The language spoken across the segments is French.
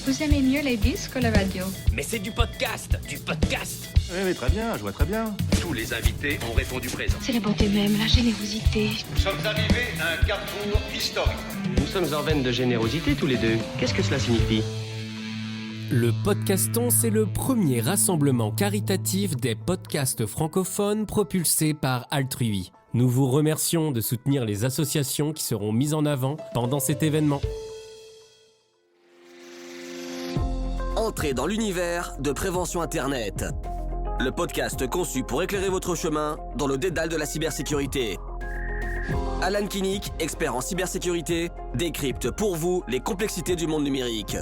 Vous aimez mieux les disques ou la radio? Mais c'est du podcast, du podcast. Oui, très bien, je vois très bien. Tous les invités ont répondu présent. C'est la bonté même, la générosité. Nous sommes arrivés à un carrefour historique. Nous sommes en veine de générosité tous les deux. Qu'est-ce que cela signifie ? Le Podcaston, c'est le premier rassemblement caritatif des podcasts francophones propulsé par Altrui. Nous vous remercions de soutenir les associations qui seront mises en avant pendant cet événement. Entrez dans l'univers de Prévention Internet. Le podcast conçu pour éclairer votre chemin dans le dédale de la cybersécurité. Alan Kinnick, expert en cybersécurité, décrypte pour vous les complexités du monde numérique.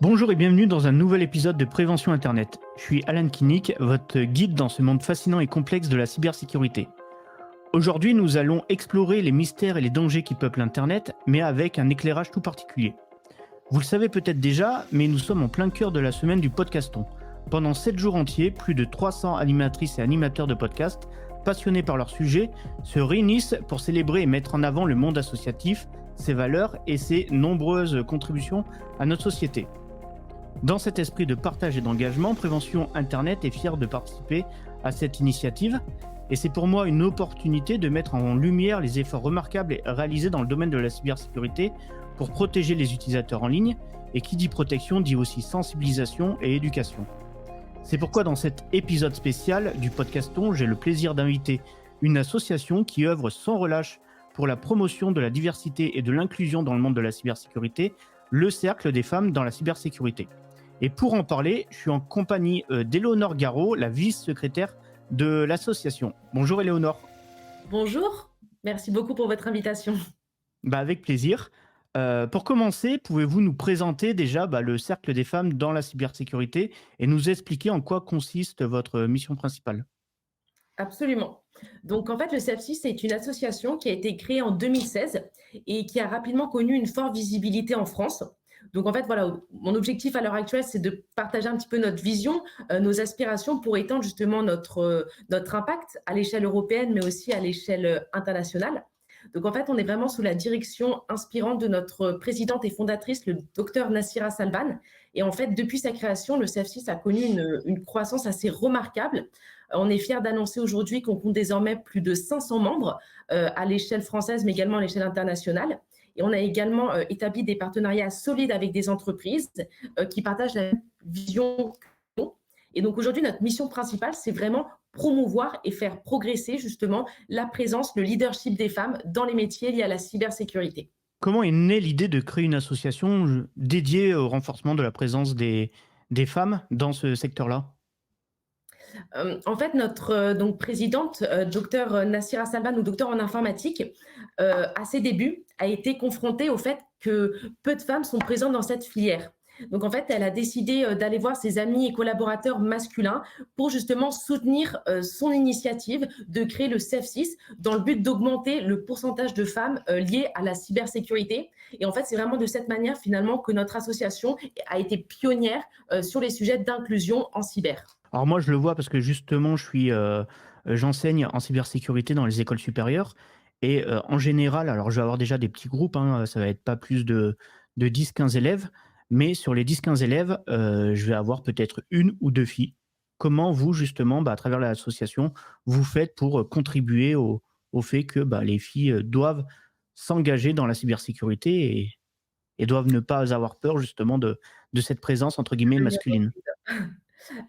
Bonjour et bienvenue dans un nouvel épisode de Prévention Internet. Je suis Alan Kinnick, votre guide dans ce monde fascinant et complexe de la cybersécurité. Aujourd'hui, nous allons explorer les mystères et les dangers qui peuplent Internet, mais avec un éclairage tout particulier. Vous le savez peut-être déjà, mais nous sommes en plein cœur de la semaine du Podcaston. Pendant 7 jours entiers, plus de 300 animatrices et animateurs de podcasts, passionnés par leur sujet, se réunissent pour célébrer et mettre en avant le monde associatif, ses valeurs et ses nombreuses contributions à notre société. Dans cet esprit de partage et d'engagement, Prévention Internet est fière de participer à cette initiative et c'est pour moi une opportunité de mettre en lumière les efforts remarquables réalisés dans le domaine de la cybersécurité pour protéger les utilisateurs en ligne, et qui dit protection dit aussi sensibilisation et éducation. C'est pourquoi dans cet épisode spécial du Podcaston, j'ai le plaisir d'inviter une association qui œuvre sans relâche pour la promotion de la diversité et de l'inclusion dans le monde de la cybersécurité, le Cercle des femmes dans la cybersécurité. Et pour en parler, je suis en compagnie d'Éléonore Garot, la vice-secrétaire de l'association. Bonjour Éléonore. Bonjour, merci beaucoup pour votre invitation. Avec plaisir. Pour commencer, pouvez-vous nous présenter déjà le Cercle des femmes dans la cybersécurité et nous expliquer en quoi consiste votre mission principale? Absolument. Donc en fait, le CEFSIS est une association qui a été créée en 2016 et qui a rapidement connu une forte visibilité en France. Donc en fait, voilà, mon objectif à l'heure actuelle, c'est de partager un petit peu notre vision, nos aspirations pour étendre justement notre impact à l'échelle européenne, mais aussi à l'échelle internationale. Donc en fait, on est vraiment sous la direction inspirante de notre présidente et fondatrice, le docteur Nassira Salban. Et en fait, depuis sa création, le CEFSIS a connu une croissance assez remarquable. On est fiers d'annoncer aujourd'hui qu'on compte désormais plus de 500 membres à l'échelle française, mais également à l'échelle internationale. Et on a également établi des partenariats solides avec des entreprises qui partagent la même vision que nous. Et donc aujourd'hui, notre mission principale, c'est vraiment promouvoir et faire progresser justement la présence, le leadership des femmes dans les métiers liés à la cybersécurité. Comment est née l'idée de créer une association dédiée au renforcement de la présence des femmes dans ce secteur-là? En fait, notre présidente, docteur Nassira Salban, ou docteur en informatique, à ses débuts, a été confrontée au fait que peu de femmes sont présentes dans cette filière. Donc, en fait, elle a décidé d'aller voir ses amis et collaborateurs masculins pour justement soutenir son initiative de créer le CEFSIS dans le but d'augmenter le pourcentage de femmes liées à la cybersécurité. Et en fait, c'est vraiment de cette manière, finalement, que notre association a été pionnière sur les sujets d'inclusion en cyber. Alors moi, je le vois parce que justement, j'enseigne en cybersécurité dans les écoles supérieures. Et en général, alors je vais avoir déjà des petits groupes, ça va être pas plus de 10-15 élèves. Mais sur les 10-15 élèves, je vais avoir peut-être 1 ou 2 filles. Comment vous, justement, à travers l'association, vous faites pour contribuer au fait que les filles doivent s'engager dans la cybersécurité et doivent ne pas avoir peur, justement, de cette présence, entre guillemets, masculine?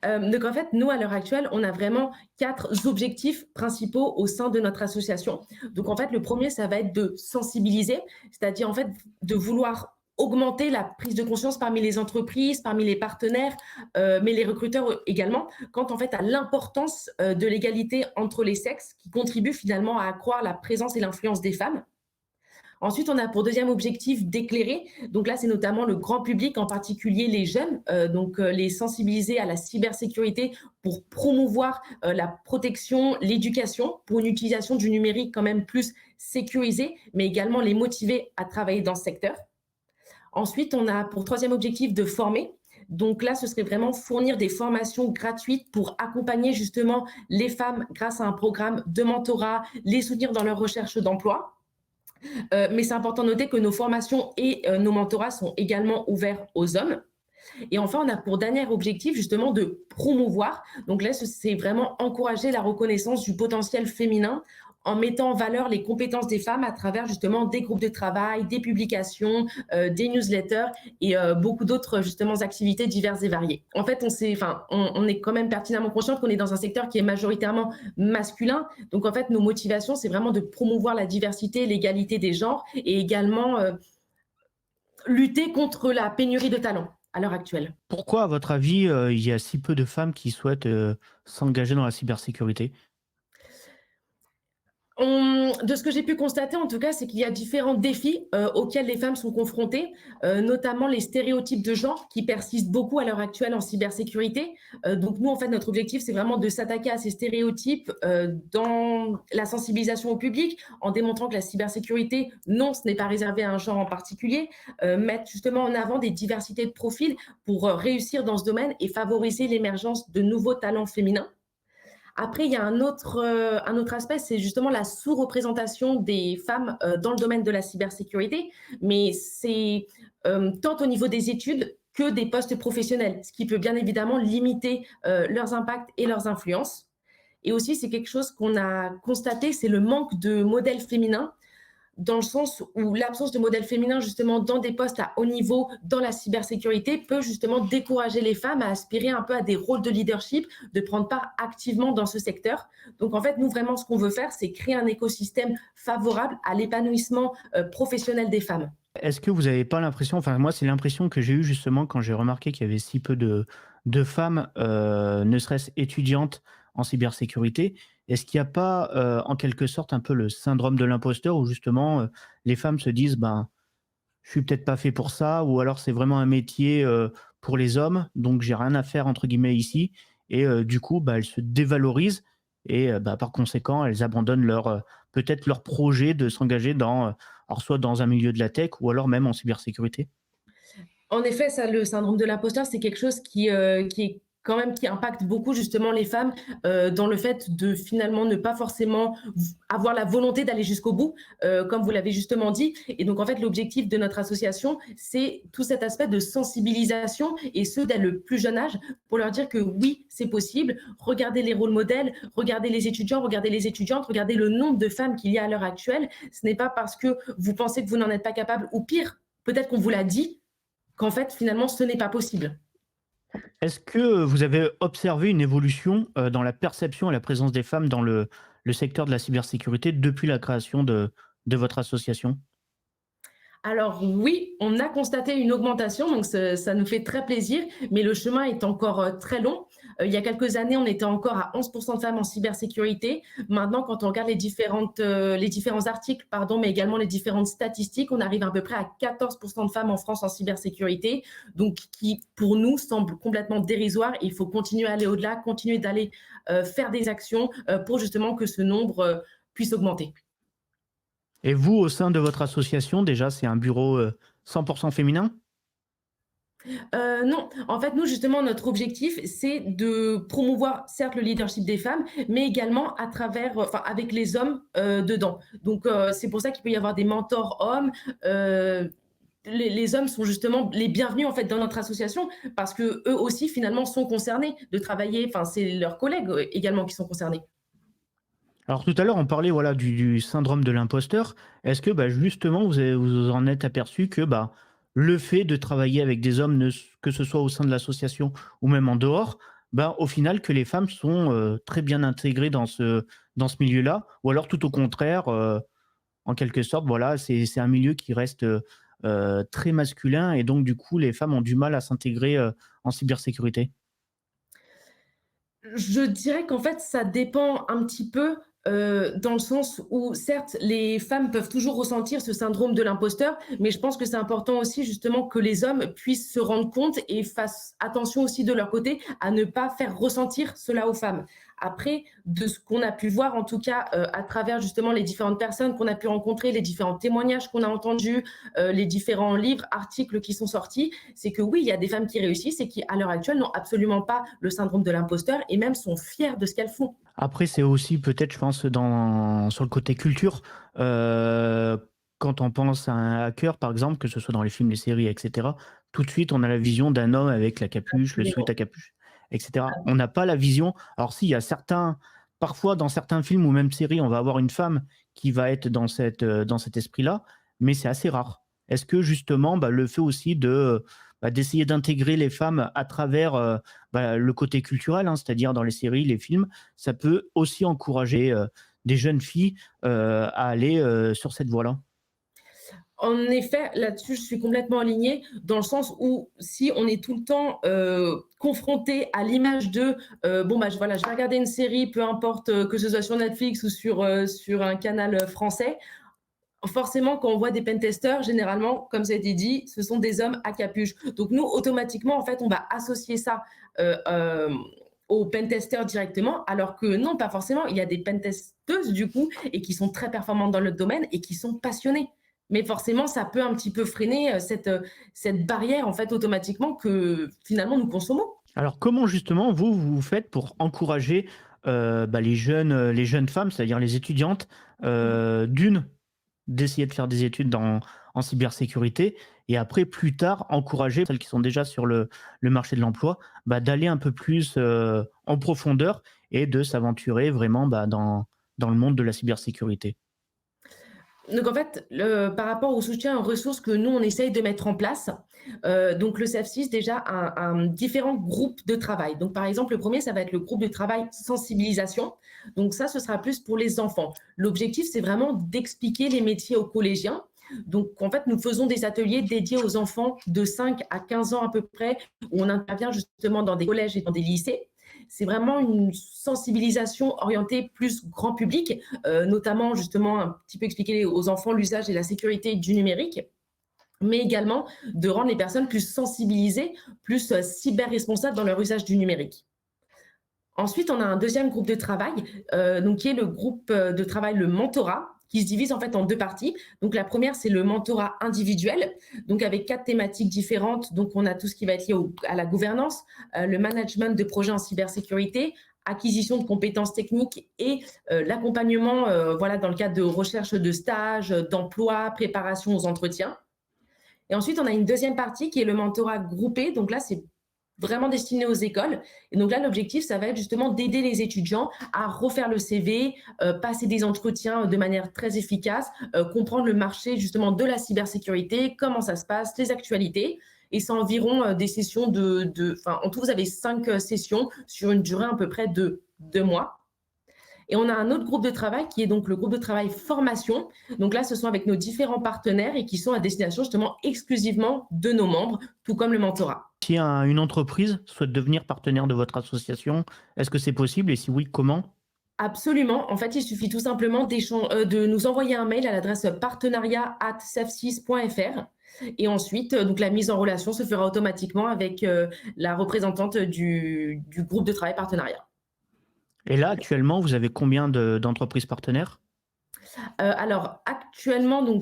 Donc en fait, nous, à l'heure actuelle, on a vraiment 4 objectifs principaux au sein de notre association. Donc en fait, le premier, ça va être de sensibiliser, c'est-à-dire en fait de vouloir augmenter la prise de conscience parmi les entreprises, parmi les partenaires, mais les recruteurs également, quant en fait à l'importance de l'égalité entre les sexes qui contribue finalement à accroître la présence et l'influence des femmes. Ensuite, on a pour deuxième objectif d'éclairer. Donc là, c'est notamment le grand public, en particulier les jeunes, les sensibiliser à la cybersécurité pour promouvoir la protection, l'éducation, pour une utilisation du numérique quand même plus sécurisée, mais également les motiver à travailler dans ce secteur. Ensuite, on a pour troisième objectif de former. Donc là, ce serait vraiment fournir des formations gratuites pour accompagner justement les femmes grâce à un programme de mentorat, les soutenir dans leur recherche d'emploi. Mais c'est important de noter que nos formations et nos mentorats sont également ouverts aux hommes. Et enfin, on a pour dernier objectif justement de promouvoir. Donc là, c'est vraiment encourager la reconnaissance du potentiel féminin en mettant en valeur les compétences des femmes à travers justement des groupes de travail, des publications, des newsletters et beaucoup d'autres justement activités diverses et variées. En fait, on est quand même pertinemment conscient qu'on est dans un secteur qui est majoritairement masculin. Donc en fait, nos motivations, c'est vraiment de promouvoir la diversité, l'égalité des genres et également lutter contre la pénurie de talents à l'heure actuelle. Pourquoi, à votre avis, il y a si peu de femmes qui souhaitent s'engager dans la cybersécurité? De ce que j'ai pu constater, en tout cas, c'est qu'il y a différents défis auxquels les femmes sont confrontées, notamment les stéréotypes de genre qui persistent beaucoup à l'heure actuelle en cybersécurité. Donc nous, en fait, notre objectif, c'est vraiment de s'attaquer à ces stéréotypes dans la sensibilisation au public, en démontrant que la cybersécurité, non, ce n'est pas réservé à un genre en particulier, mettre justement en avant des diversités de profils pour réussir dans ce domaine et favoriser l'émergence de nouveaux talents féminins. Après, il y a un autre aspect, c'est justement la sous-représentation des femmes dans le domaine de la cybersécurité, mais c'est tant au niveau des études que des postes professionnels, ce qui peut bien évidemment limiter leurs impacts et leurs influences. Et aussi, c'est quelque chose qu'on a constaté, c'est le manque de modèles féminins, dans le sens où l'absence de modèles féminins justement dans des postes à haut niveau dans la cybersécurité peut justement décourager les femmes à aspirer un peu à des rôles de leadership, de prendre part activement dans ce secteur. Donc en fait, nous vraiment ce qu'on veut faire, c'est créer un écosystème favorable à l'épanouissement professionnel des femmes. Est-ce que vous n'avez pas l'impression, enfin moi c'est l'impression que j'ai eue justement quand j'ai remarqué qu'il y avait si peu de femmes, ne serait-ce étudiantes en cybersécurité. Est-ce qu'il n'y a pas en quelque sorte un peu le syndrome de l'imposteur où justement les femmes se disent ben, je suis peut-être pas fait pour ça, ou alors c'est vraiment un métier pour les hommes, donc j'ai rien à faire entre guillemets ici, et du coup bah, elles se dévalorisent et bah, par conséquent elles abandonnent peut-être leur projet de s'engager dans alors soit dans un milieu de la tech ou alors même en cybersécurité. En effet, ça, le syndrome de l'imposteur, c'est quelque chose qui est quand même qui impacte beaucoup justement les femmes dans le fait de finalement ne pas forcément avoir la volonté d'aller jusqu'au bout, comme vous l'avez justement dit. Et donc en fait, l'objectif de notre association, c'est tout cet aspect de sensibilisation et ce dès le plus jeune âge pour leur dire que oui, c'est possible. Regardez les rôles modèles, regardez les étudiants, regardez les étudiantes, regardez le nombre de femmes qu'il y a à l'heure actuelle. Ce n'est pas parce que vous pensez que vous n'en êtes pas capable ou pire, peut-être qu'on vous l'a dit, qu'en fait, finalement, ce n'est pas possible. Est-ce que vous avez observé une évolution dans la perception et la présence des femmes dans le secteur de la cybersécurité depuis la création de votre association? Alors oui, on a constaté une augmentation, donc ça nous fait très plaisir, mais le chemin est encore très long. Il y a quelques années, on était encore à 11% de femmes en cybersécurité. Maintenant, quand on regarde les différents articles, mais également les différentes statistiques, on arrive à peu près à 14% de femmes en France en cybersécurité, donc qui, pour nous, semble complètement dérisoire. Il faut continuer à aller au-delà, continuer d'aller faire des actions pour justement que ce nombre puisse augmenter. Et vous, au sein de votre association, déjà, c'est un bureau 100% féminin? Non, en fait, nous, justement, notre objectif, c'est de promouvoir, certes, le leadership des femmes, mais également à travers, avec les hommes dedans. Donc, c'est pour ça qu'il peut y avoir des mentors hommes. Les hommes sont justement les bienvenus en fait dans notre association parce que eux aussi finalement sont concernés de travailler. Enfin, c'est leurs collègues également qui sont concernés. Alors tout à l'heure, on parlait voilà, du syndrome de l'imposteur. Est-ce que bah, justement, vous en êtes aperçu que bah, le fait de travailler avec des hommes, que ce soit au sein de l'association ou même en dehors, bah, au final, que les femmes sont très bien intégrées dans ce milieu-là, ou alors tout au contraire, en quelque sorte, voilà, c'est un milieu qui reste très masculin et donc du coup, les femmes ont du mal à s'intégrer en cybersécurité? Je dirais qu'en fait, ça dépend un petit peu dans le sens où, certes, les femmes peuvent toujours ressentir ce syndrome de l'imposteur, mais je pense que c'est important aussi justement que les hommes puissent se rendre compte et fassent attention aussi de leur côté à ne pas faire ressentir cela aux femmes. Après, de ce qu'on a pu voir, en tout cas, à travers justement les différentes personnes qu'on a pu rencontrer, les différents témoignages qu'on a entendus, les différents livres, articles qui sont sortis, c'est que oui, il y a des femmes qui réussissent et qui, à l'heure actuelle, n'ont absolument pas le syndrome de l'imposteur et même sont fières de ce qu'elles font. Après, c'est aussi peut-être, je pense, sur le côté culture. quand on pense à un hacker, par exemple, que ce soit dans les films, les séries, etc., tout de suite, on a la vision d'un homme avec la capuche, le sweat à capuche, etc. On n'a pas la vision. Alors, si, il y a parfois dans certains films ou même séries, on va avoir une femme qui va être dans cet esprit-là, mais c'est assez rare. Est-ce que justement, le fait aussi d'essayer d'intégrer les femmes à travers le côté culturel, hein, c'est-à-dire dans les séries, les films, ça peut aussi encourager des jeunes filles à aller sur cette voie-là? En effet, là-dessus, je suis complètement alignée, dans le sens où si on est tout le temps confronté à l'image de voilà, je vais regarder une série, peu importe que ce soit sur Netflix ou sur un canal français, forcément, quand on voit des pentesters, généralement, comme ça a été dit, ce sont des hommes à capuche. Donc nous, automatiquement, en fait, on va associer ça aux pentesters directement, alors que non, pas forcément. Il y a des pentesteuses, du coup, et qui sont très performantes dans le domaine et qui sont passionnées. Mais forcément, ça peut un petit peu freiner cette barrière, en fait, automatiquement, que finalement, nous consommons. Alors, comment justement vous faites pour encourager les jeunes femmes, c'est-à-dire les étudiantes, d'essayer de faire des études en cybersécurité et après, plus tard, encourager celles qui sont déjà sur le marché de l'emploi, d'aller un peu plus en profondeur et de s'aventurer vraiment dans le monde de la cybersécurité? Donc en fait, par rapport au soutien aux ressources que nous, on essaye de mettre en place, donc le CEF6 déjà a différents groupes de travail. Donc par exemple, le premier, ça va être le groupe de travail sensibilisation. Donc ça, ce sera plus pour les enfants. L'objectif, c'est vraiment d'expliquer les métiers aux collégiens. Donc en fait, nous faisons des ateliers dédiés aux enfants de 5 à 15 ans à peu près, où on intervient justement dans des collèges et dans des lycées. C'est vraiment une sensibilisation orientée plus grand public, notamment justement un petit peu expliquer aux enfants l'usage et la sécurité du numérique, mais également de rendre les personnes plus sensibilisées, plus cyber-responsables dans leur usage du numérique. Ensuite, on a un deuxième groupe de travail, qui est le groupe de travail, le mentorat, qui se divise en fait en deux parties. Donc la première, c'est le mentorat individuel, donc avec 4 thématiques différentes. Donc on a tout ce qui va être lié à la gouvernance, le management de projets en cybersécurité, acquisition de compétences techniques et l'accompagnement dans le cadre de recherche de stages, d'emploi, préparation aux entretiens. Et ensuite, on a une deuxième partie qui est le mentorat groupé. Donc là, c'est vraiment destiné aux écoles. Et donc là, l'objectif, ça va être justement d'aider les étudiants à refaire le CV, passer des entretiens de manière très efficace, comprendre le marché justement de la cybersécurité, comment ça se passe, les actualités. Et c'est environ des sessions en tout, vous avez 5 sessions sur une durée à peu près de 2 mois. Et on a un autre groupe de travail qui est donc le groupe de travail formation. Donc là, ce sont avec nos différents partenaires et qui sont à destination justement exclusivement de nos membres, tout comme le mentorat. Si une entreprise souhaite devenir partenaire de votre association, est-ce que c'est possible et si oui, comment? Absolument. En fait, il suffit tout simplement de nous envoyer un mail à l'adresse partenariat@cef6.fr. Et ensuite, donc la mise en relation se fera automatiquement avec la représentante du groupe de travail partenariat. Et là, actuellement, vous avez combien d'entreprises partenaires? Alors, actuellement, en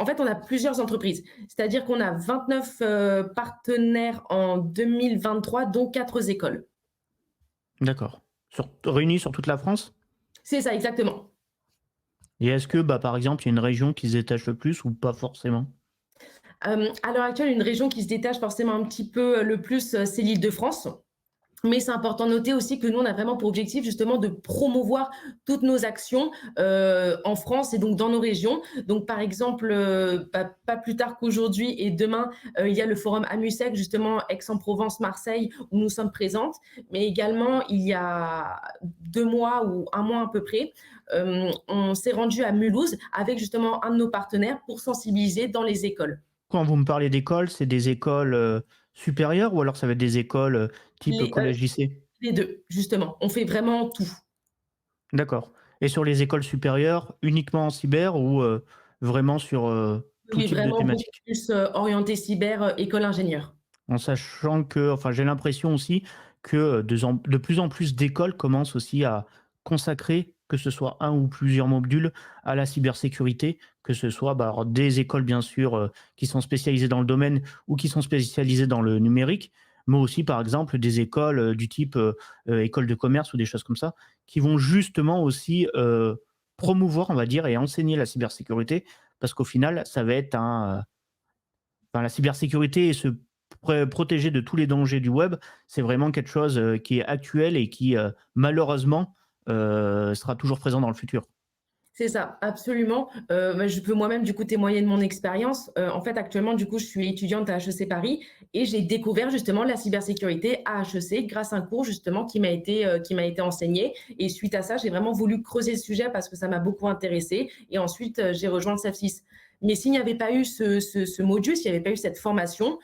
fait, on a plusieurs entreprises. C'est-à-dire qu'on a 29 partenaires en 2023, dont 4 écoles. D'accord. Réunis sur toute la France? C'est ça, exactement. Et est-ce que, par exemple, il y a une région qui se détache le plus ou pas forcément? À l'heure actuelle, une région qui se détache forcément un petit peu le plus, c'est l'Île-de-France. Mais c'est important de noter aussi que nous, on a vraiment pour objectif justement de promouvoir toutes nos actions en France et donc dans nos régions. Donc, par exemple, pas plus tard qu'aujourd'hui et demain, il y a le forum AMUSEC, justement, Aix-en-Provence, Marseille, où nous sommes présentes. Mais également, il y a 2 mois ou 1 mois à peu près, on s'est rendu à Mulhouse avec justement un de nos partenaires pour sensibiliser dans les écoles. Quand vous me parlez d'écoles, c'est des écoles supérieures ou alors ça va être des écoles type collège-lycée? Les 2, justement. On fait vraiment tout. D'accord. Et sur les écoles supérieures, uniquement en cyber ou vraiment sur tout Oui, type de vraiment beaucoup thématique? plus orienté cyber, école ingénieur. En sachant que, j'ai l'impression aussi que de plus en plus d'écoles commencent aussi à consacrer, que ce soit un ou plusieurs modules, à la cybersécurité, que ce soit alors des écoles bien sûr qui sont spécialisées dans le domaine ou qui sont spécialisées dans le numérique, mais aussi par exemple des écoles du type école de commerce ou des choses comme ça, qui vont justement aussi promouvoir, on va dire, et enseigner la cybersécurité? Parce qu'au final, ça va être la cybersécurité et se protéger de tous les dangers du web, c'est vraiment quelque chose qui est actuel et qui, malheureusement, sera toujours présent dans le futur. C'est ça, absolument. Je peux moi-même du coup témoigner de mon expérience. En fait, actuellement, du coup, je suis étudiante à HEC Paris et j'ai découvert justement la cybersécurité à HEC grâce à un cours justement qui m'a été enseigné. Et suite à ça, j'ai vraiment voulu creuser le sujet parce que ça m'a beaucoup intéressée. Et ensuite, j'ai rejoint le CEF6. Mais s'il n'y avait pas eu ce module, s'il n'y avait pas eu cette formation,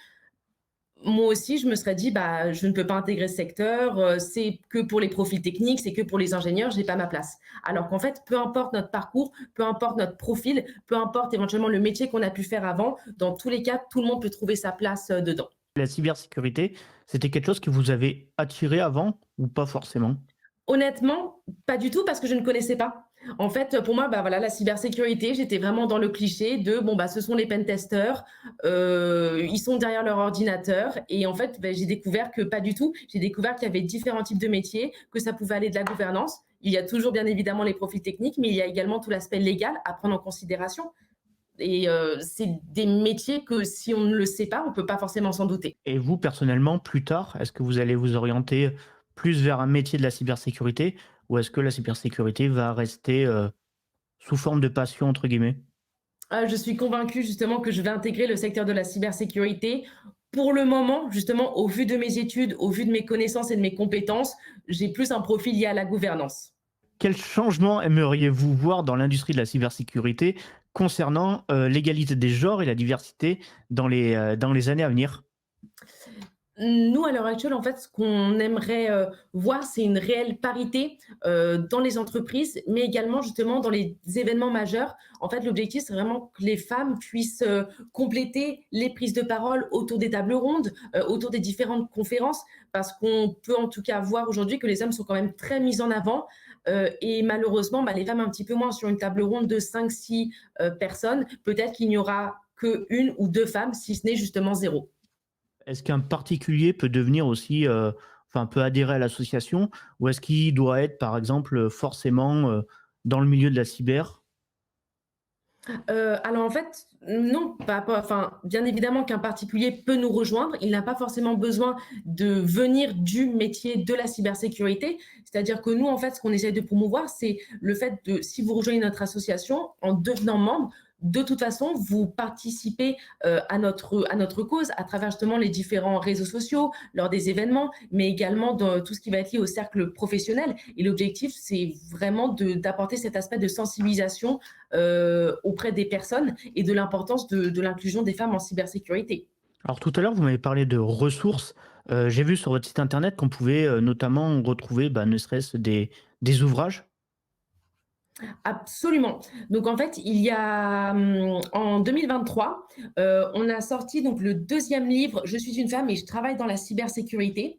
moi aussi, je me serais dit, je ne peux pas intégrer ce secteur, c'est que pour les profils techniques, c'est que pour les ingénieurs, je n'ai pas ma place. Alors qu'en fait, peu importe notre parcours, peu importe notre profil, peu importe éventuellement le métier qu'on a pu faire avant, dans tous les cas, tout le monde peut trouver sa place dedans. La cybersécurité, c'était quelque chose qui vous avait attiré avant ou pas forcément? Honnêtement, pas du tout parce que je ne connaissais pas. En fait, pour moi, la cybersécurité, j'étais vraiment dans le cliché de ce sont les pentesters, ils sont derrière leur ordinateur. Et en fait, j'ai découvert que pas du tout. J'ai découvert qu'il y avait différents types de métiers, que ça pouvait aller de la gouvernance. Il y a toujours bien évidemment les profils techniques, mais il y a également tout l'aspect légal à prendre en considération. Et c'est des métiers que si on ne le sait pas, on ne peut pas forcément s'en douter. Et vous, personnellement, plus tard, est-ce que vous allez vous orienter plus vers un métier de la cybersécurité ou est-ce que la cybersécurité va rester sous forme de passion, entre guillemets? Je suis convaincue justement que je vais intégrer le secteur de la cybersécurité. Pour le moment, justement, au vu de mes études, au vu de mes connaissances et de mes compétences, j'ai plus un profil lié à la gouvernance. Quel changement aimeriez-vous voir dans l'industrie de la cybersécurité concernant l'égalité des genres et la diversité dans les années à venir? Nous, à l'heure actuelle, en fait, ce qu'on aimerait voir, c'est une réelle parité dans les entreprises, mais également justement dans les événements majeurs. En fait, l'objectif, c'est vraiment que les femmes puissent compléter les prises de parole autour des tables rondes, autour des différentes conférences, parce qu'on peut en tout cas voir aujourd'hui que les hommes sont quand même très mis en avant. Et malheureusement, les femmes un petit peu moins sur une table ronde de 5-6 personnes. Peut-être qu'il n'y aura qu'une ou deux femmes, si ce n'est justement zéro. Est-ce qu'un particulier peut devenir aussi, peut adhérer à l'association ou est-ce qu'il doit être, par exemple, forcément dans le milieu de la cyber? Alors en fait, non, bien évidemment qu'un particulier peut nous rejoindre. Il n'a pas forcément besoin de venir du métier de la cybersécurité. C'est-à-dire que nous, en fait, ce qu'on essaie de promouvoir, c'est le fait de, si vous rejoignez notre association, en devenant membre, de toute façon, vous participez à notre cause à travers justement les différents réseaux sociaux, lors des événements, mais également dans tout ce qui va être lié au cercle professionnel. Et l'objectif, c'est vraiment d'apporter cet aspect de sensibilisation auprès des personnes et de l'importance de l'inclusion des femmes en cybersécurité. Alors tout à l'heure, vous m'avez parlé de ressources. J'ai vu sur votre site internet qu'on pouvait notamment retrouver, ne serait-ce des ouvrages. Absolument. Donc en fait, il y a en 2023, on a sorti donc le 2e livre, Je suis une femme et je travaille dans la cybersécurité.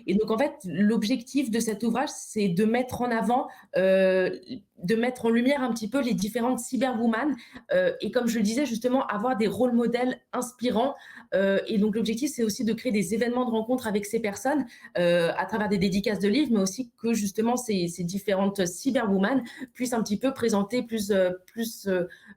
Et donc en fait, l'objectif de cet ouvrage, c'est de mettre en avant, de mettre en lumière un petit peu les différentes cyberwomen et comme je le disais justement, avoir des rôles modèles inspirants. Et donc l'objectif, c'est aussi de créer des événements de rencontre avec ces personnes à travers des dédicaces de livres, mais aussi que justement ces différentes cyberwomen puissent un petit peu présenter plus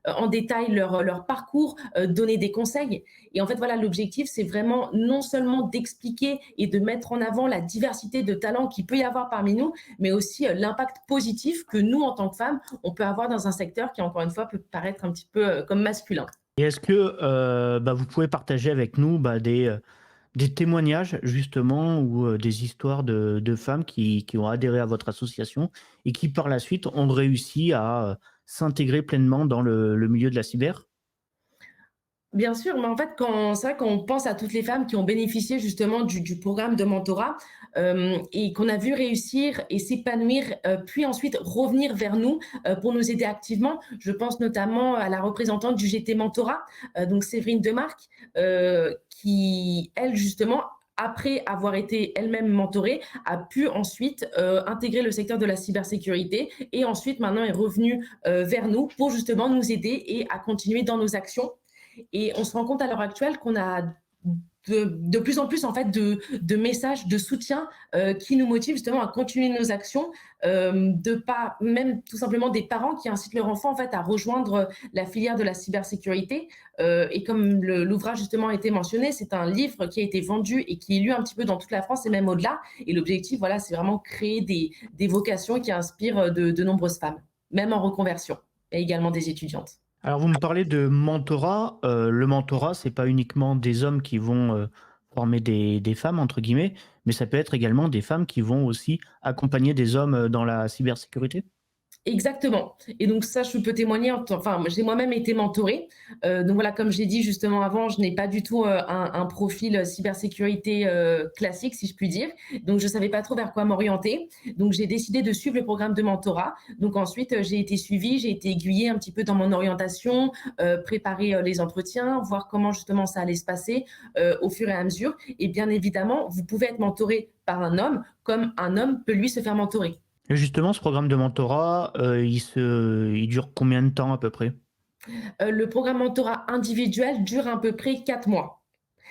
en détail leur parcours, donner des conseils. Et en fait, voilà, l'objectif, c'est vraiment non seulement d'expliquer et de mettre en avant la diversité de talents qu'il peut y avoir parmi nous, mais aussi l'impact positif que nous, en tant que femmes, on peut avoir dans un secteur qui, encore une fois, peut paraître un petit peu comme masculin. Et est-ce que vous pouvez partager avec nous des témoignages justement ou des histoires de femmes qui ont adhéré à votre association et qui par la suite ont réussi à s'intégrer pleinement dans le milieu de la cyber? Bien sûr, mais en fait, c'est vrai qu'on pense à toutes les femmes qui ont bénéficié justement du programme de mentorat et qu'on a vu réussir et s'épanouir, puis ensuite revenir vers nous pour nous aider activement. Je pense notamment à la représentante du GT Mentorat, donc Séverine Demarque, qui, elle, justement, après avoir été elle-même mentorée, a pu ensuite intégrer le secteur de la cybersécurité et ensuite maintenant est revenue vers nous pour justement nous aider et à continuer dans nos actions. Et on se rend compte à l'heure actuelle qu'on a de plus en plus en fait de messages de soutien qui nous motivent justement à continuer nos actions, de pas même tout simplement des parents qui incitent leur enfant en fait à rejoindre la filière de la cybersécurité. Et comme l'ouvrage justement a été mentionné, c'est un livre qui a été vendu et qui est lu un petit peu dans toute la France et même au-delà. Et l'objectif, voilà, c'est vraiment créer des vocations qui inspirent de nombreuses femmes, même en reconversion, et également des étudiantes. Alors, vous me parlez de mentorat. Le mentorat, c'est pas uniquement des hommes qui vont former des femmes, entre guillemets, mais ça peut être également des femmes qui vont aussi accompagner des hommes dans la cybersécurité. Exactement. Et donc ça, je peux témoigner, enfin, j'ai moi-même été mentorée. Donc voilà, comme j'ai dit justement avant, je n'ai pas du tout un profil cybersécurité classique, si je puis dire. Donc je ne savais pas trop vers quoi m'orienter. Donc j'ai décidé de suivre le programme de mentorat. Donc ensuite, j'ai été suivie, j'ai été aiguillée un petit peu dans mon orientation, préparer les entretiens, voir comment justement ça allait se passer au fur et à mesure. Et bien évidemment, vous pouvez être mentoré par un homme, comme un homme peut lui se faire mentorer. Et justement, ce programme de mentorat, il dure combien de temps à peu près? Le programme mentorat individuel dure à peu près 4 mois.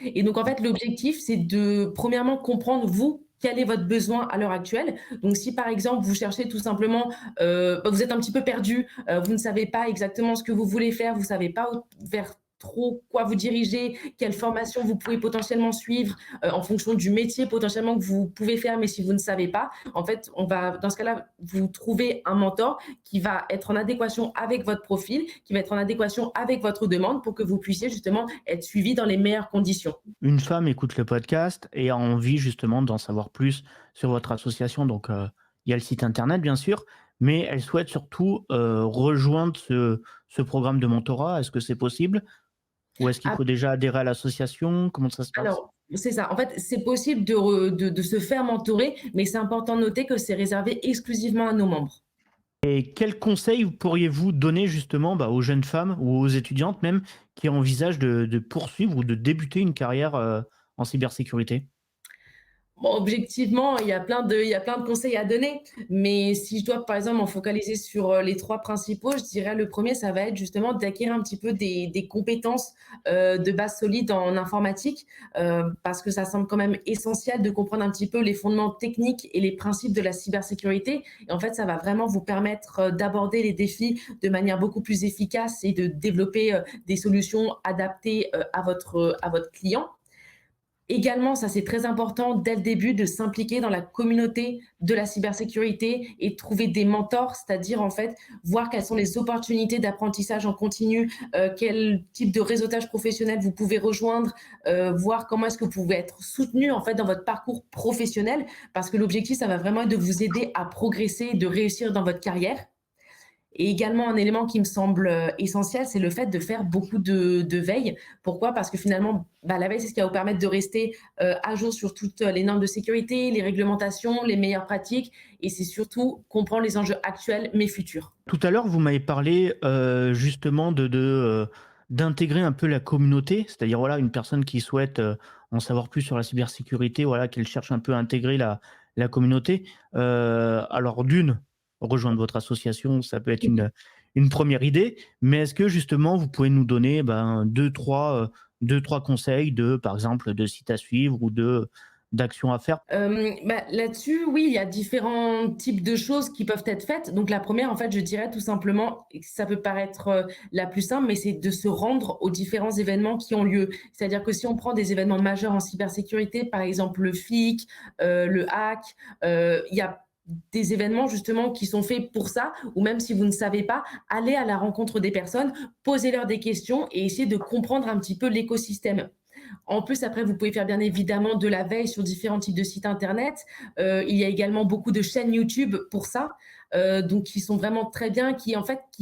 Et donc, en fait, l'objectif, c'est de, premièrement, comprendre, vous, quel est votre besoin à l'heure actuelle. Donc, si par exemple, vous cherchez tout simplement, vous êtes un petit peu perdu, vous ne savez pas exactement ce que vous voulez faire, vous ne savez pas vers trop quoi vous diriger, quelle formation vous pouvez potentiellement suivre en fonction du métier potentiellement que vous pouvez faire, mais si vous ne savez pas, en fait, on va, dans ce cas-là, vous trouver un mentor qui va être en adéquation avec votre profil, qui va être en adéquation avec votre demande pour que vous puissiez justement être suivi dans les meilleures conditions. Une femme écoute le podcast et a envie justement d'en savoir plus sur votre association. Donc, il y a le site internet, bien sûr, mais elle souhaite surtout rejoindre ce programme de mentorat. Est-ce que c'est possible? Ou est-ce qu'il faut déjà adhérer à l'association? Comment ça se passe? Alors, c'est ça. En fait, c'est possible de se faire mentorer, mais c'est important de noter que c'est réservé exclusivement à nos membres. Et quels conseils pourriez-vous donner justement aux jeunes femmes ou aux étudiantes même qui envisagent de poursuivre ou de débuter une carrière en cybersécurité? Bon, objectivement, il y a plein de conseils à donner, mais si je dois, par exemple, m'en focaliser sur les 3 principaux, je dirais le premier, ça va être justement d'acquérir un petit peu des compétences de base solide en informatique, parce que ça semble quand même essentiel de comprendre un petit peu les fondements techniques et les principes de la cybersécurité. Et en fait, ça va vraiment vous permettre d'aborder les défis de manière beaucoup plus efficace et de développer des solutions adaptées à votre client. Également, ça c'est très important dès le début de s'impliquer dans la communauté de la cybersécurité et trouver des mentors, c'est-à-dire en fait voir quelles sont les opportunités d'apprentissage en continu, quel type de réseautage professionnel vous pouvez rejoindre, voir comment est-ce que vous pouvez être soutenu en fait dans votre parcours professionnel, parce que l'objectif ça va vraiment être de vous aider à progresser et de réussir dans votre carrière. Et également, un élément qui me semble essentiel, c'est le fait de faire beaucoup de veille. Pourquoi? Parce que finalement, la veille, c'est ce qui va vous permettre de rester à jour sur toutes les normes de sécurité, les réglementations, les meilleures pratiques, et c'est surtout comprendre les enjeux actuels, mais futurs. Tout à l'heure, vous m'avez parlé justement d'intégrer un peu la communauté, c'est-à-dire voilà, une personne qui souhaite en savoir plus sur la cybersécurité, voilà, qu'elle cherche un peu à intégrer la communauté. Alors rejoindre votre association, ça peut être une première idée, mais est-ce que justement vous pouvez nous donner deux, trois conseils par exemple, de sites à suivre ou d'actions à faire? Là-dessus, oui, il y a différents types de choses qui peuvent être faites. Donc la première, en fait, je dirais tout simplement, ça peut paraître la plus simple, mais c'est de se rendre aux différents événements qui ont lieu. C'est-à-dire que si on prend des événements majeurs en cybersécurité, par exemple le FIC, le hack, il y a des événements justement qui sont faits pour ça, ou même si vous ne savez pas, allez à la rencontre des personnes, posez-leur des questions et essayez de comprendre un petit peu l'écosystème. En plus, après, vous pouvez faire bien évidemment de la veille sur différents types de sites internet. Il y a également beaucoup de chaînes YouTube pour ça, donc qui sont vraiment très bien, qui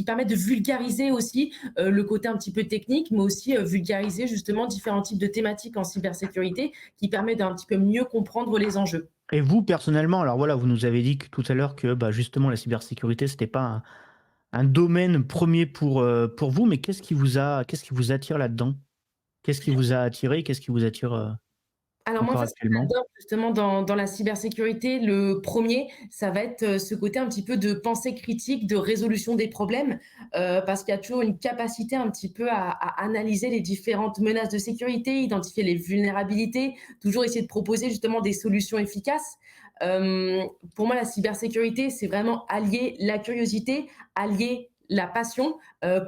permettent de vulgariser aussi le côté un petit peu technique, mais aussi vulgariser justement différents types de thématiques en cybersécurité, qui permettent d'un petit peu mieux comprendre les enjeux. Et vous, personnellement, alors voilà, vous nous avez dit tout à l'heure que justement la cybersécurité, c'était pas un domaine premier pour vous, mais qu'est-ce qui vous attire là-dedans? Qu'est-ce qui vous a attiré? Qu'est-ce qui vous attire Alors moi, encore en fait, ce que actuellement? j'adore justement dans la cybersécurité, le premier, ça va être, ce côté un petit peu de pensée critique, de résolution des problèmes, parce qu'il y a toujours une capacité un petit peu à analyser les différentes menaces de sécurité, identifier les vulnérabilités, toujours essayer de proposer justement des solutions efficaces. Pour moi, la cybersécurité, c'est vraiment allier la curiosité, allier la passion,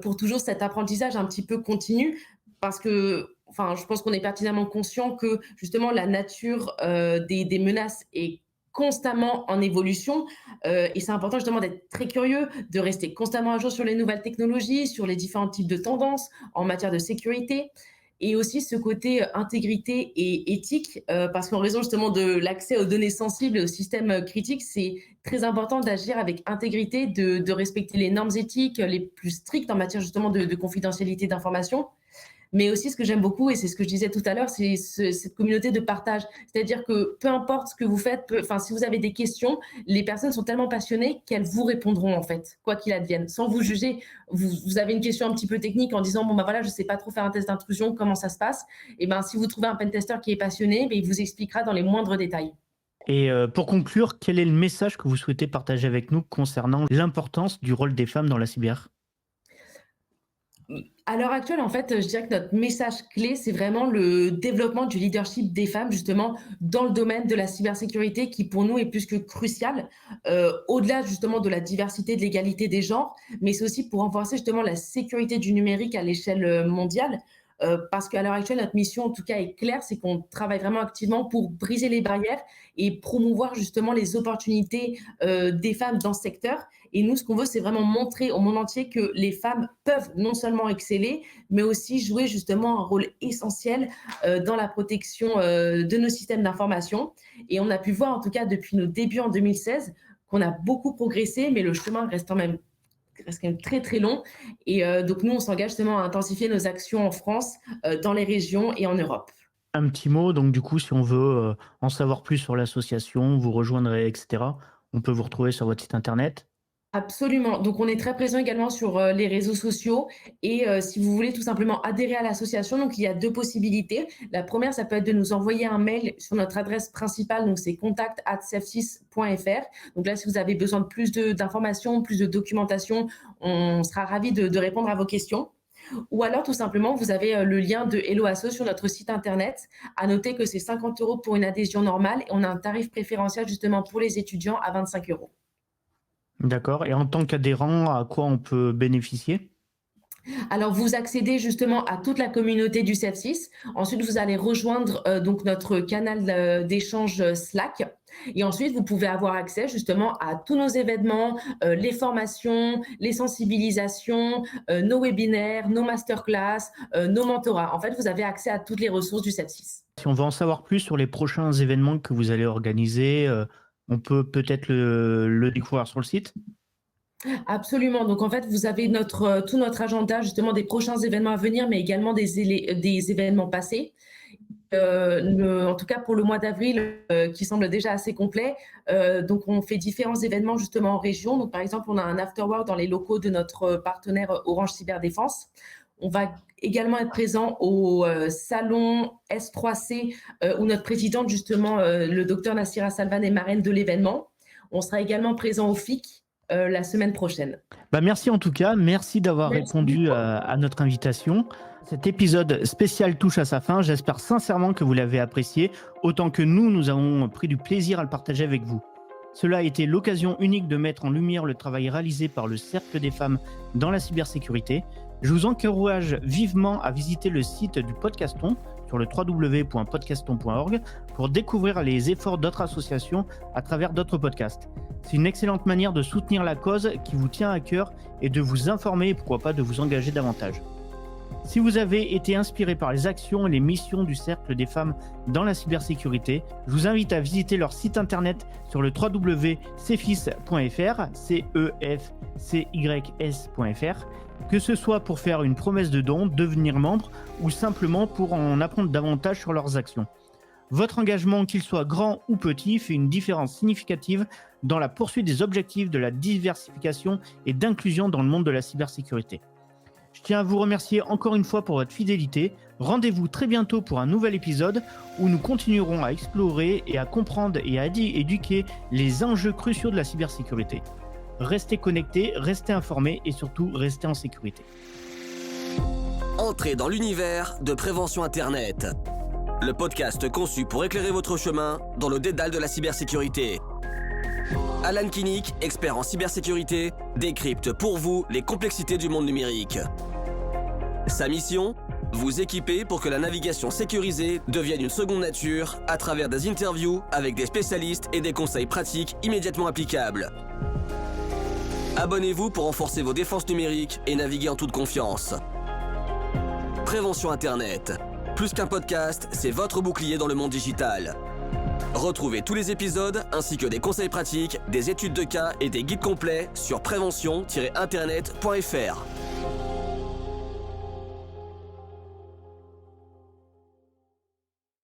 pour toujours cet apprentissage un petit peu continu parce que enfin, je pense qu'on est pertinemment conscient que justement la nature des menaces est constamment en évolution et c'est important justement d'être très curieux, de rester constamment à jour sur les nouvelles technologies, sur les différents types de tendances en matière de sécurité et aussi ce côté intégrité et éthique parce qu'en raison justement de l'accès aux données sensibles et aux systèmes critiques, c'est très important d'agir avec intégrité, de respecter les normes éthiques les plus strictes en matière justement de confidentialité d'informations. Mais aussi, ce que j'aime beaucoup, et c'est ce que je disais tout à l'heure, c'est cette communauté de partage. C'est-à-dire que peu importe ce que vous faites, enfin, si vous avez des questions, les personnes sont tellement passionnées qu'elles vous répondront, en fait, quoi qu'il advienne. Sans vous juger, vous avez une question un petit peu technique en disant, bon, ben voilà, je ne sais pas trop faire un test d'intrusion, comment ça se passe. Et ben, si vous trouvez un pentester qui est passionné, ben, il vous expliquera dans les moindres détails. Et pour conclure, quel est le message que vous souhaitez partager avec nous concernant l'importance du rôle des femmes dans la cyber? À l'heure actuelle, en fait, je dirais que notre message clé, c'est vraiment le développement du leadership des femmes, justement, dans le domaine de la cybersécurité, qui pour nous est plus que crucial, au-delà justement de la diversité, de l'égalité des genres, mais c'est aussi pour renforcer justement la sécurité du numérique à l'échelle mondiale. Parce qu'à l'heure actuelle, notre mission, en tout cas, est claire, c'est qu'on travaille vraiment activement pour briser les barrières et promouvoir justement les opportunités des femmes dans ce secteur. Et nous, ce qu'on veut, c'est vraiment montrer au monde entier que les femmes peuvent non seulement exceller, mais aussi jouer justement un rôle essentiel dans la protection de nos systèmes d'information. Et on a pu voir, en tout cas, depuis nos débuts en 2016, qu'on a beaucoup progressé, mais le chemin reste quand même très très long et donc nous on s'engage justement à intensifier nos actions en France, dans les régions et en Europe. Un petit mot, donc du coup, si on veut en savoir plus sur l'association, vous rejoindre, etc., on peut vous retrouver sur votre site internet. Absolument. Donc, on est très présent également sur les réseaux sociaux. Et si vous voulez tout simplement adhérer à l'association, donc il y a deux possibilités. La première, ça peut être de nous envoyer un mail sur notre adresse principale. Donc, c'est contact@cefsis.fr. Donc là, si vous avez besoin de plus d'informations, plus de documentation, on sera ravis de répondre à vos questions. Ou alors, tout simplement, vous avez le lien de Hello Asso sur notre site internet. À noter que c'est 50 € pour une adhésion normale et on a un tarif préférentiel justement pour les étudiants à 25 €. D'accord. Et en tant qu'adhérent, à quoi on peut bénéficier? Alors, vous accédez justement à toute la communauté du CEF6. Ensuite, vous allez rejoindre donc notre canal d'échange Slack. Et ensuite, vous pouvez avoir accès justement à tous nos événements, les formations, les sensibilisations, nos webinaires, nos masterclass, nos mentorats. En fait, vous avez accès à toutes les ressources du CEF6. Si on veut en savoir plus sur les prochains événements que vous allez organiser, on peut peut-être le découvrir sur le site? Absolument. Donc, en fait, vous avez tout notre agenda justement des prochains événements à venir, mais également des événements passés. En tout cas, pour le mois d'avril, qui semble déjà assez complet. Donc, on fait différents événements justement en région. Donc, par exemple, on a un afterwork dans les locaux de notre partenaire Orange Cyberdéfense. On va également être présent au salon S3C où notre présidente, justement, le docteur Nassira Salvan, est marraine de l'événement. On sera également présent au FIC la semaine prochaine. Merci en tout cas, merci d'avoir répondu à notre invitation. Cet épisode spécial touche à sa fin. J'espère sincèrement que vous l'avez apprécié, autant que nous avons pris du plaisir à le partager avec vous. Cela a été l'occasion unique de mettre en lumière le travail réalisé par le Cercle des femmes dans la cybersécurité. Je vous encourage vivement à visiter le site du Podcaston sur le www.podcaston.org pour découvrir les efforts d'autres associations à travers d'autres podcasts. C'est une excellente manière de soutenir la cause qui vous tient à cœur et de vous informer et pourquoi pas de vous engager davantage. Si vous avez été inspiré par les actions et les missions du Cercle des femmes dans la cybersécurité, je vous invite à visiter leur site internet sur le www.cefis.fr, CEFCYS.fr, que ce soit pour faire une promesse de don, devenir membre ou simplement pour en apprendre davantage sur leurs actions. Votre engagement, qu'il soit grand ou petit, fait une différence significative dans la poursuite des objectifs de la diversification et d'inclusion dans le monde de la cybersécurité. Je tiens à vous remercier encore une fois pour votre fidélité. Rendez-vous très bientôt pour un nouvel épisode où nous continuerons à explorer et à comprendre et à éduquer les enjeux cruciaux de la cybersécurité. Restez connectés, restez informés et surtout restez en sécurité. Entrez dans l'univers de Prévention Internet. Le podcast conçu pour éclairer votre chemin dans le dédale de la cybersécurité. Alan Kinnick, expert en cybersécurité, décrypte pour vous les complexités du monde numérique. Sa mission ? Vous équiper pour que la navigation sécurisée devienne une seconde nature à travers des interviews avec des spécialistes et des conseils pratiques immédiatement applicables. Abonnez-vous pour renforcer vos défenses numériques et naviguer en toute confiance. Prévention Internet. Plus qu'un podcast, c'est votre bouclier dans le monde digital. Retrouvez tous les épisodes ainsi que des conseils pratiques, des études de cas et des guides complets sur prévention-internet.fr.